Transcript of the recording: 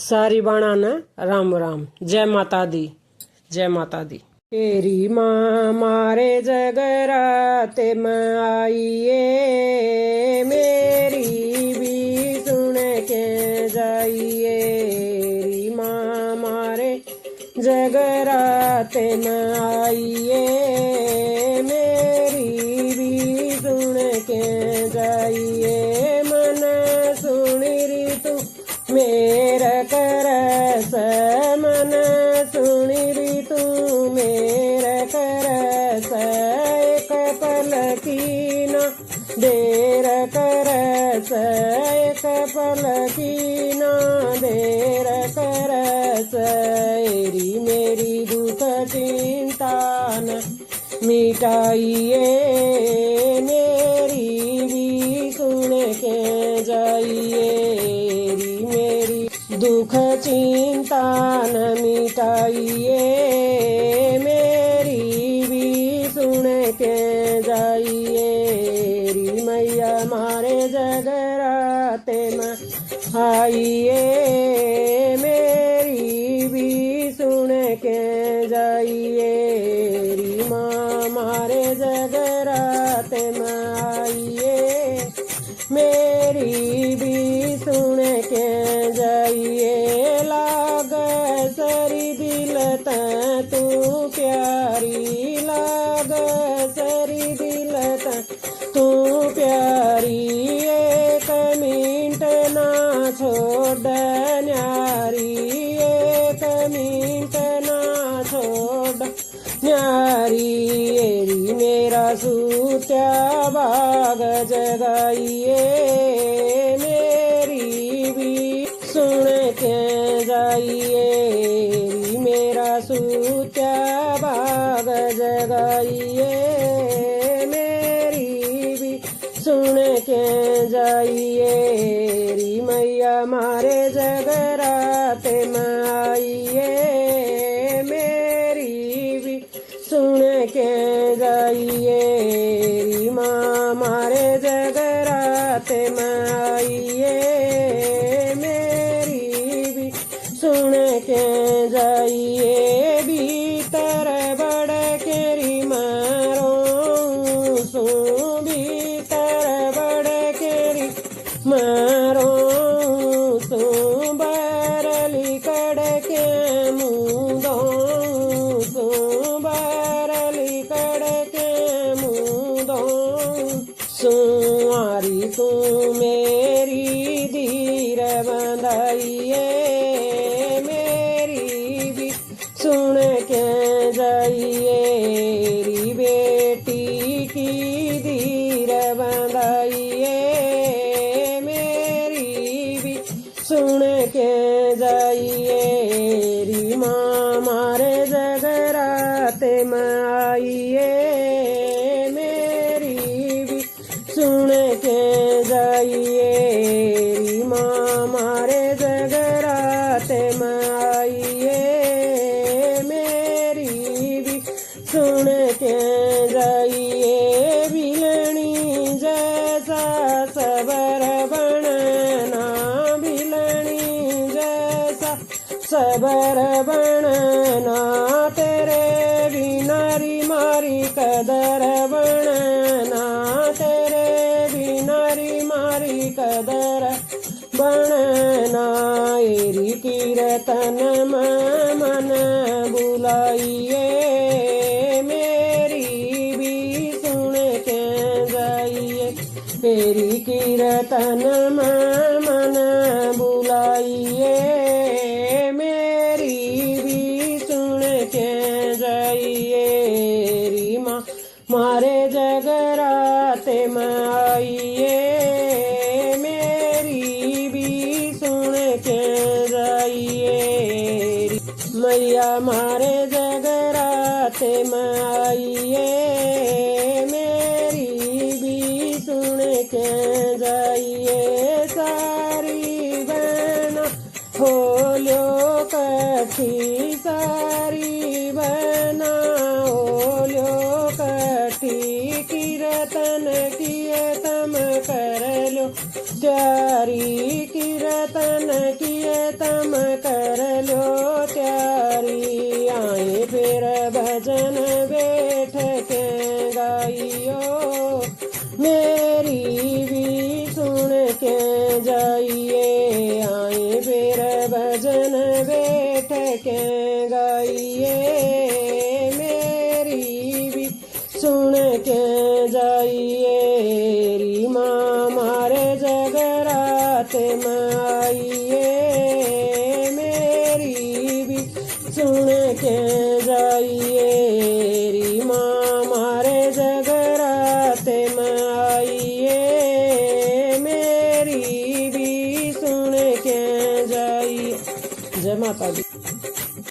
सारी बाणा ने राम राम। जय माता दी, जय माता दी। तेरी माँ मारे जगराते में आइए, मेरी भी सुन के जाइए। री माँ मारे जगराते में आइए, मेरी भी सुन के जाइए। मन सुनी री तू मेरा करस, मन सुनी री तू मेरा करस। एक पल की न देर करस, एक पल की न देर करस। एरी मेरी दुख चिंता न मिटाइए, मेरी भी सुन के जाइए। दुख चिंता न मिटाइए, मेरी भी सुन के जाइए। री मैया मारे जगराते में आइए, मेरी भी सुन के जाइए। री माँ मारे जगराते में आइए, मेरी भी सुन के जाइए। लाग सरी दिल तू प्यारी, लाग सरी दिल तू प्यारी। एक मिनट ना छोड़ न्यारी, एक मिनट ना छोड़ न्यारी। एरी मेरा सूत्या बाग जगाइए, मेरी भी सुन के जाइए। मेरा सूत्या बाग जगाइए, मेरी भी सुन के जाइए। री मैया मारे जगराते में आइए, मेरी भी सुन के जाइए। री माँ मारे जगराते में आइए, मेरी भी सुन के जाइए। भीतर बड़ के री मारो सो, भीतर बड़ के री मारो सो। बरली कड़ के मुदो सो, बरली कड़ के मुदो सो। आरी तू मेरी धीर बंधाइए, मेरी भी सुन के जाइए। री बेटी की धीर बंधाइए, मेरी भी सुन के जाइए। री माँ मारे जगराते में आइए, मेरी भी सुन के जाइए। री माँ मारे जगराते में आइए, मेरी भी सुन के जाइए। बिलनी जैसा सबर बनना, बिलनी जैसा सबर बनना। तेरे बिना री मारी कदर बनना, तेरे बिना री मारी कदर बनना। एरी कीर्तन में मन बुलाइए, मेरी भी सुन के जाइए। एरी कीर्तन में मन बुलाइए, मेरी भी सुन के जाइए। री माँ मारे जगराते में आइए, मेरी भी सुन के जाइए। मैया मारे जगराते में आइए, मेरी भी सुन के जाइए। सारी बहना होल्यो कठी, सारी बहना होल्यो कठी। कीर्तन किए तम कर लो त्यारी, कीर्तन किए तम जाइए आए फिर भजन बैठ के गाइए मेरी भी सुन के जाइए